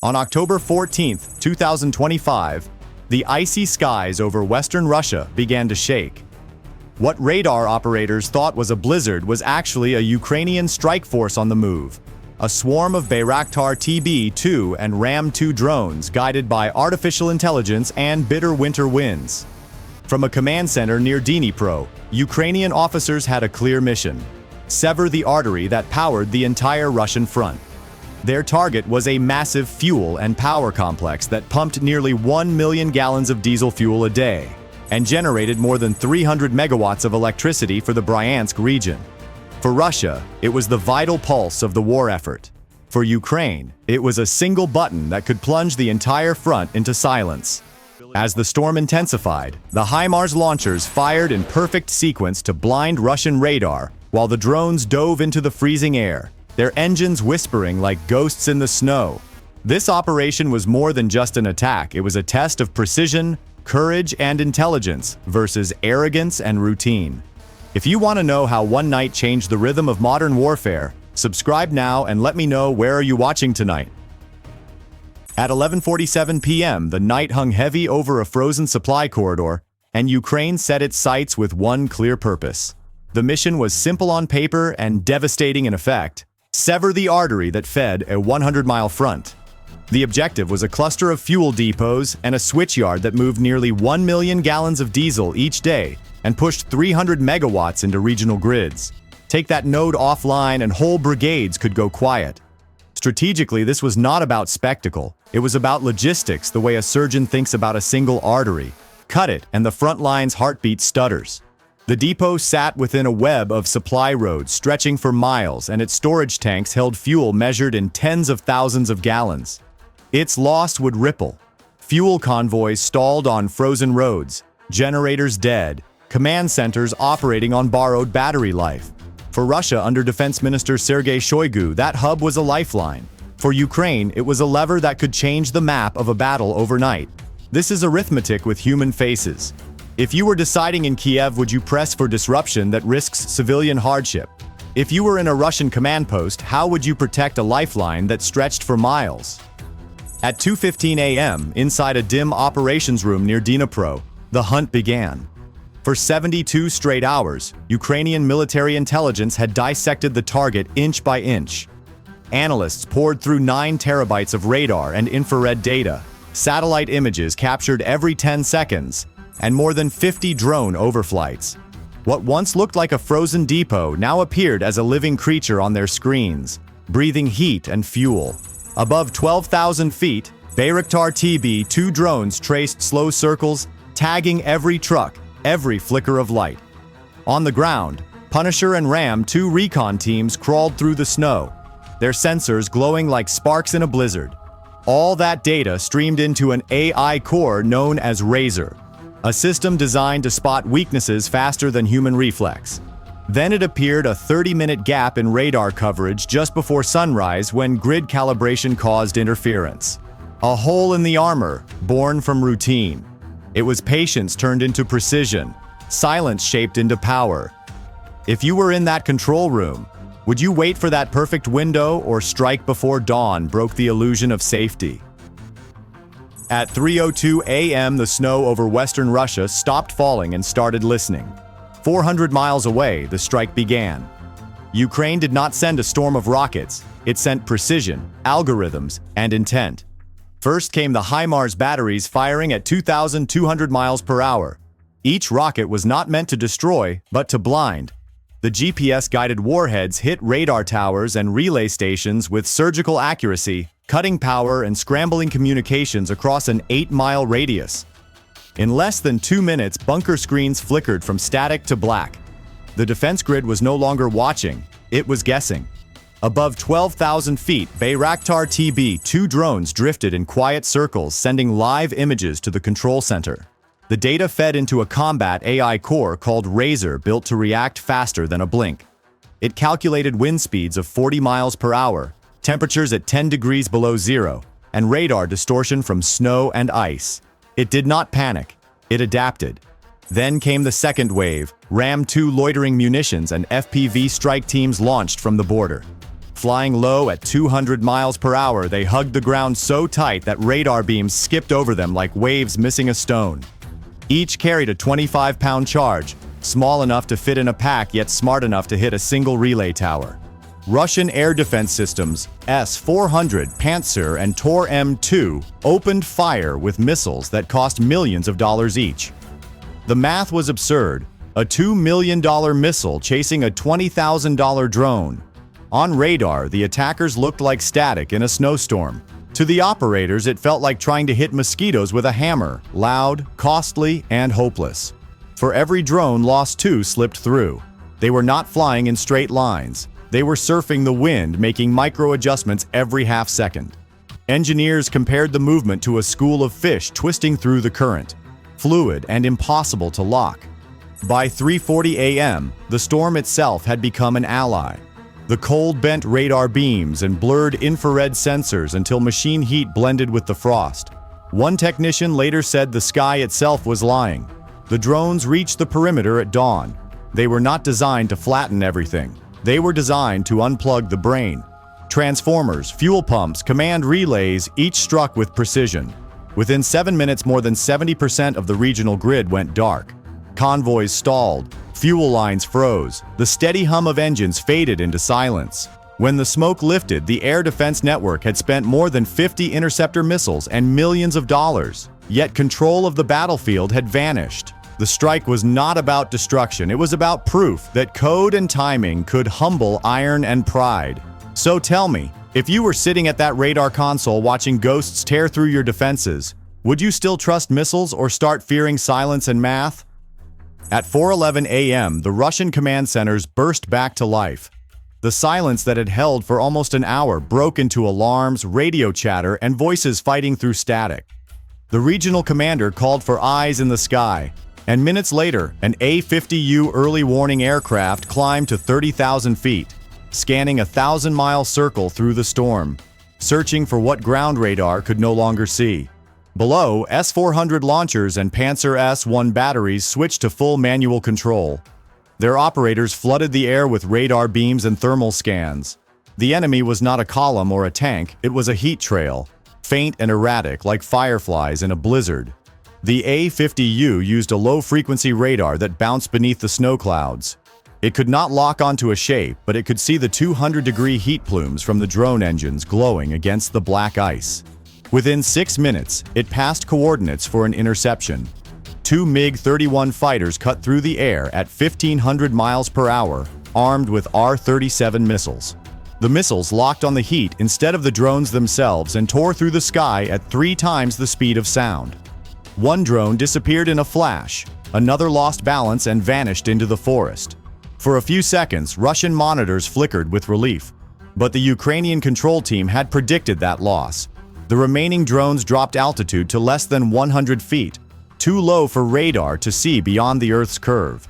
On October 14, 2025, the icy skies over western Russia began to shake. What radar operators thought was a blizzard was actually a Ukrainian strike force on the move. A swarm of Bayraktar TB-2 and Ram-2 drones guided by artificial intelligence and bitter winter winds. From a command center near Dnipro, Ukrainian officers had a clear mission: sever the artery that powered the entire Russian front. Their target was a massive fuel and power complex that pumped nearly 1 million gallons of diesel fuel a day and generated more than 300 megawatts of electricity for the Bryansk region. For Russia, it was the vital pulse of the war effort. For Ukraine, it was a single button that could plunge the entire front into silence. As the storm intensified, the HIMARS launchers fired in perfect sequence to blind Russian radar while the drones dove into the freezing air, their engines whispering like ghosts in the snow. This operation was more than just an attack. It was a test of precision, courage, and intelligence versus arrogance and routine. If you want to know how one night changed the rhythm of modern warfare, subscribe now and let me know where are you watching tonight. At 11:47 p.m., the night hung heavy over a frozen supply corridor, and Ukraine set its sights with one clear purpose. The mission was simple on paper and devastating in effect: sever the artery that fed a 100-mile front. The objective was a cluster of fuel depots and a switchyard that moved nearly 1 million gallons of diesel each day and pushed 300 megawatts into regional grids. Take that node offline and whole brigades could go quiet. Strategically, this was not about spectacle. It was about logistics, the way a surgeon thinks about a single artery. Cut it, and the front line's heartbeat stutters. The depot sat within a web of supply roads stretching for miles, and its storage tanks held fuel measured in tens of thousands of gallons. Its loss would ripple. Fuel convoys stalled on frozen roads, generators dead, command centers operating on borrowed battery life. For Russia under Defense Minister Sergei Shoigu, that hub was a lifeline. For Ukraine, it was a lever that could change the map of a battle overnight. This is arithmetic with human faces. If you were deciding in Kiev, would you press for disruption that risks civilian hardship? If you were in a Russian command post, how would you protect a lifeline that stretched for miles? At 2:15 a.m., inside a dim operations room near Dnipro, the hunt began. For 72 straight hours, Ukrainian military intelligence had dissected the target inch by inch. Analysts poured through 9 terabytes of radar and infrared data, satellite images captured every 10 seconds, and more than 50 drone overflights. What once looked like a frozen depot now appeared as a living creature on their screens, breathing heat and fuel. Above 12,000 feet, Bayraktar TB-2 drones traced slow circles, tagging every truck, every flicker of light. On the ground, Punisher and Ram-2 recon teams crawled through the snow, their sensors glowing like sparks in a blizzard. All that data streamed into an AI core known as Razor, a system designed to spot weaknesses faster than human reflex. Then it appeared a 30-minute gap in radar coverage just before sunrise when grid calibration caused interference. A hole in the armor, born from routine. It was patience turned into precision, silence shaped into power. If you were in that control room, would you wait for that perfect window or strike before dawn broke the illusion of safety? At 3:02 a.m., the snow over western Russia stopped falling and started listening. 400 miles away, the strike began. Ukraine did not send a storm of rockets. It sent precision, algorithms, and intent. First came the HIMARS batteries firing at 2,200 miles per hour. Each rocket was not meant to destroy, but to blind. The GPS-guided warheads hit radar towers and relay stations with surgical accuracy, cutting power and scrambling communications across an 8-mile radius. In less than 2 minutes, bunker screens flickered from static to black. The defense grid was no longer watching, it was guessing. Above 12,000 feet, Bayraktar TB-2 drones drifted in quiet circles, sending live images to the control center. The data fed into a combat AI core called Razor, built to react faster than a blink. It calculated wind speeds of 40 miles per hour, temperatures at 10 degrees below zero, and radar distortion from snow and ice. It did not panic. It adapted. Then came the second wave. Ram-2 loitering munitions and FPV strike teams launched from the border. Flying low at 200 miles per hour, they hugged the ground so tight that radar beams skipped over them like waves missing a stone. Each carried a 25-pound charge, small enough to fit in a pack yet smart enough to hit a single relay tower. Russian air defense systems S-400, Pantsir, and Tor M2 opened fire with missiles that cost millions of dollars each. The math was absurd: a $2 million missile chasing a $20,000 drone. On radar, the attackers looked like static in a snowstorm. To the operators, it felt like trying to hit mosquitoes with a hammer: loud, costly, and hopeless. For every drone lost, two slipped through. They were not flying in straight lines. They were surfing the wind, making micro-adjustments every half second. Engineers compared the movement to a school of fish twisting through the current, fluid and impossible to lock. By 3:40 a.m., the storm itself had become an ally. The cold bent radar beams and blurred infrared sensors until machine heat blended with the frost. One technician later said the sky itself was lying. The drones reached the perimeter at dawn. They were not designed to flatten everything. They were designed to unplug the brain. Transformers, fuel pumps, command relays, each struck with precision. Within 7 minutes, more than 70% of the regional grid went dark. Convoys stalled. Fuel lines froze. The steady hum of engines faded into silence. When the smoke lifted, the air defense network had spent more than 50 interceptor missiles and millions of dollars. Yet control of the battlefield had vanished. The strike was not about destruction. It was about proof that code and timing could humble iron and pride. So tell me, if you were sitting at that radar console watching ghosts tear through your defenses, would you still trust missiles or start fearing silence and math? At 4:11 a.m., the Russian command centers burst back to life. The silence that had held for almost an hour broke into alarms, radio chatter, and voices fighting through static. The regional commander called for eyes in the sky, and minutes later, an A-50U early warning aircraft climbed to 30,000 feet, scanning a 1,000-mile circle through the storm, searching for what ground radar could no longer see. Below, S-400 launchers and Pantsir S-1 batteries switched to full manual control. Their operators flooded the air with radar beams and thermal scans. The enemy was not a column or a tank, it was a heat trail, faint and erratic like fireflies in a blizzard. The A-50U used a low-frequency radar that bounced beneath the snow clouds. It could not lock onto a shape, but it could see the 200-degree heat plumes from the drone engines glowing against the black ice. Within 6 minutes, it passed coordinates for an interception. Two MiG-31 fighters cut through the air at 1,500 miles per hour, armed with R-37 missiles. The missiles locked on the heat instead of the drones themselves and tore through the sky at 3 times the speed of sound. One drone disappeared in a flash, another lost balance and vanished into the forest. For a few seconds, Russian monitors flickered with relief, but the Ukrainian control team had predicted that loss. The remaining drones dropped altitude to less than 100 feet, too low for radar to see beyond the Earth's curve.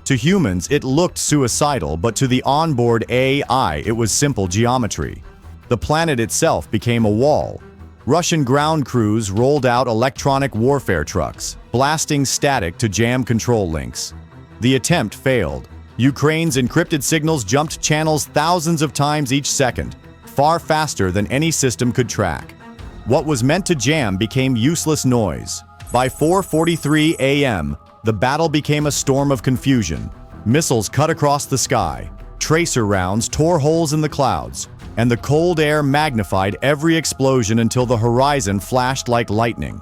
To humans, it looked suicidal, but to the onboard AI, it was simple geometry. The planet itself became a wall. Russian ground crews rolled out electronic warfare trucks, blasting static to jam control links. The attempt failed. Ukraine's encrypted signals jumped channels thousands of times each second, far faster than any system could track. What was meant to jam became useless noise. By 4:43 a.m., the battle became a storm of confusion. Missiles cut across the sky, tracer rounds tore holes in the clouds, and the cold air magnified every explosion until the horizon flashed like lightning.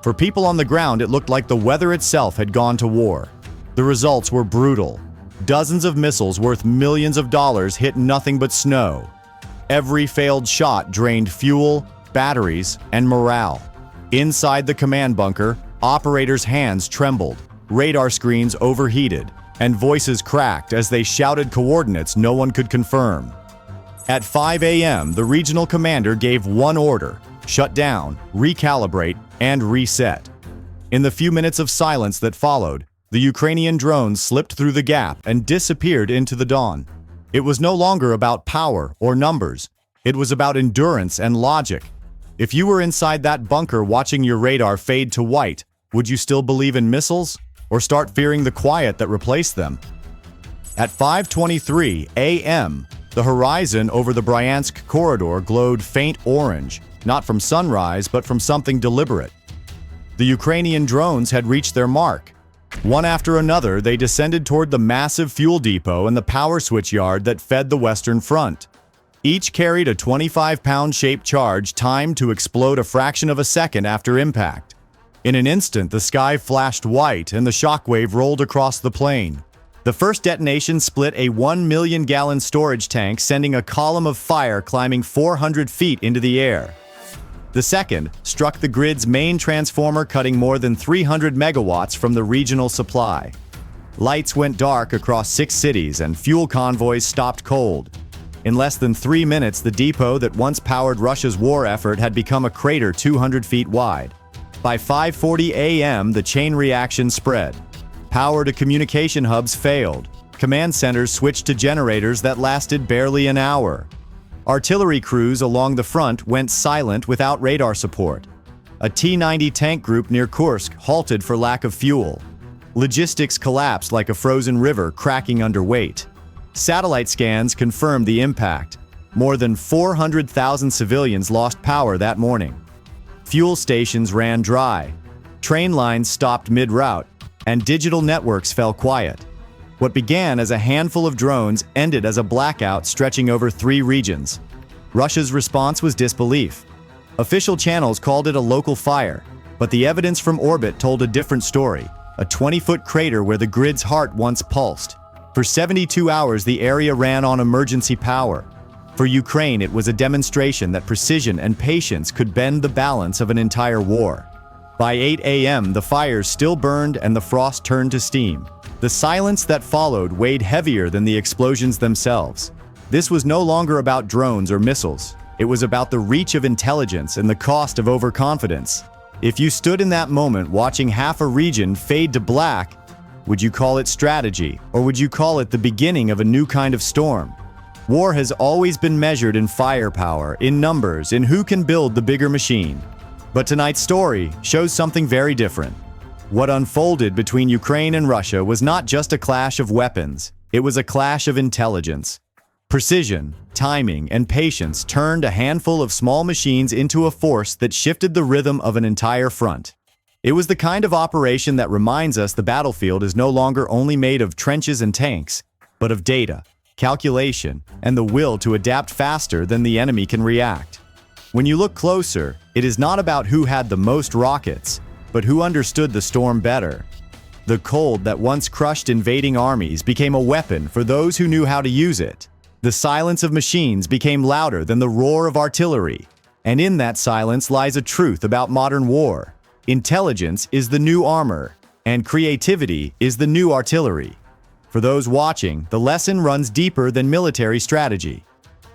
For people on the ground, it looked like the weather itself had gone to war. The results were brutal. Dozens of missiles worth millions of dollars hit nothing but snow. Every failed shot drained fuel, batteries, and morale. Inside the command bunker, operators' hands trembled, radar screens overheated, and voices cracked as they shouted coordinates no one could confirm. At 5 a.m., the regional commander gave one order: shut down, recalibrate, and reset. In the few minutes of silence that followed, the Ukrainian drones slipped through the gap and disappeared into the dawn. It was no longer about power or numbers. It was about endurance and logic. If you were inside that bunker watching your radar fade to white, would you still believe in missiles, or start fearing the quiet that replaced them? At 5:23 a.m., The horizon over the Bryansk corridor glowed faint orange, not from sunrise, but from something deliberate. The Ukrainian drones had reached their mark. One after another, they descended toward the massive fuel depot and the power switch yard that fed the Western Front. Each carried a 25-pound shaped charge timed to explode a fraction of a second after impact. In an instant, the sky flashed white and the shockwave rolled across the plain. The first detonation split a 1 million-gallon storage tank, sending a column of fire climbing 400 feet into the air. The second struck the grid's main transformer, cutting more than 300 megawatts from the regional supply. Lights went dark across 6 cities and fuel convoys stopped cold. In less than 3 minutes, the depot that once powered Russia's war effort had become a crater 200 feet wide. By 5:40 a.m., the chain reaction spread. Power to communication hubs failed. Command centers switched to generators that lasted barely an hour. Artillery crews along the front went silent without radar support. A T-90 tank group near Kursk halted for lack of fuel. Logistics collapsed like a frozen river cracking under weight. Satellite scans confirmed the impact. More than 400,000 civilians lost power that morning. Fuel stations ran dry. Train lines stopped mid-route, and digital networks fell quiet. What began as a handful of drones ended as a blackout stretching over 3 regions. Russia's response was disbelief. Official channels called it a local fire, but the evidence from orbit told a different story, a 20-foot crater where the grid's heart once pulsed. For 72 hours, the area ran on emergency power. For Ukraine, it was a demonstration that precision and patience could bend the balance of an entire war. By 8 a.m., the fires still burned and the frost turned to steam. The silence that followed weighed heavier than the explosions themselves. This was no longer about drones or missiles. It was about the reach of intelligence and the cost of overconfidence. If you stood in that moment watching half a region fade to black, would you call it strategy, or would you call it the beginning of a new kind of storm? War has always been measured in firepower, in numbers, in who can build the bigger machine. But tonight's story shows something very different. What unfolded between Ukraine and Russia was not just a clash of weapons, it was a clash of intelligence. Precision, timing, and patience turned a handful of small machines into a force that shifted the rhythm of an entire front. It was the kind of operation that reminds us the battlefield is no longer only made of trenches and tanks, but of data, calculation, and the will to adapt faster than the enemy can react. When you look closer, it is not about who had the most rockets, but who understood the storm better. The cold that once crushed invading armies became a weapon for those who knew how to use it. The silence of machines became louder than the roar of artillery, and in that silence lies a truth about modern war. Intelligence is the new armor, and creativity is the new artillery. For those watching, the lesson runs deeper than military strategy.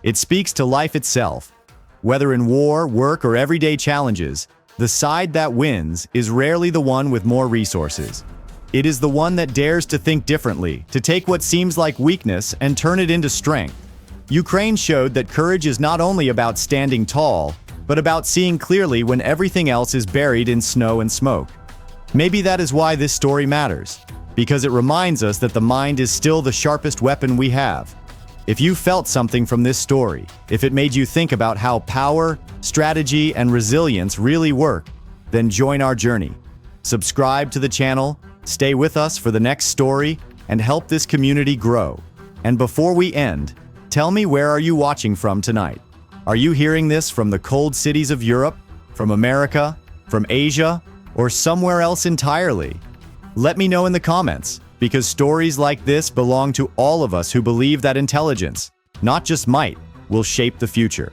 It speaks to life itself. Whether in war, work, or everyday challenges, the side that wins is rarely the one with more resources. It is the one that dares to think differently, to take what seems like weakness and turn it into strength. Ukraine showed that courage is not only about standing tall, but about seeing clearly when everything else is buried in snow and smoke. Maybe that is why this story matters, because it reminds us that the mind is still the sharpest weapon we have. If you felt something from this story, if it made you think about how power, strategy, and resilience really work, then join our journey. Subscribe to the channel, stay with us for the next story, and help this community grow. And before we end, tell me, where are you watching from tonight? Are you hearing this from the cold cities of Europe, from America, from Asia, or somewhere else entirely? Let me know in the comments, because stories like this belong to all of us who believe that intelligence, not just might, will shape the future.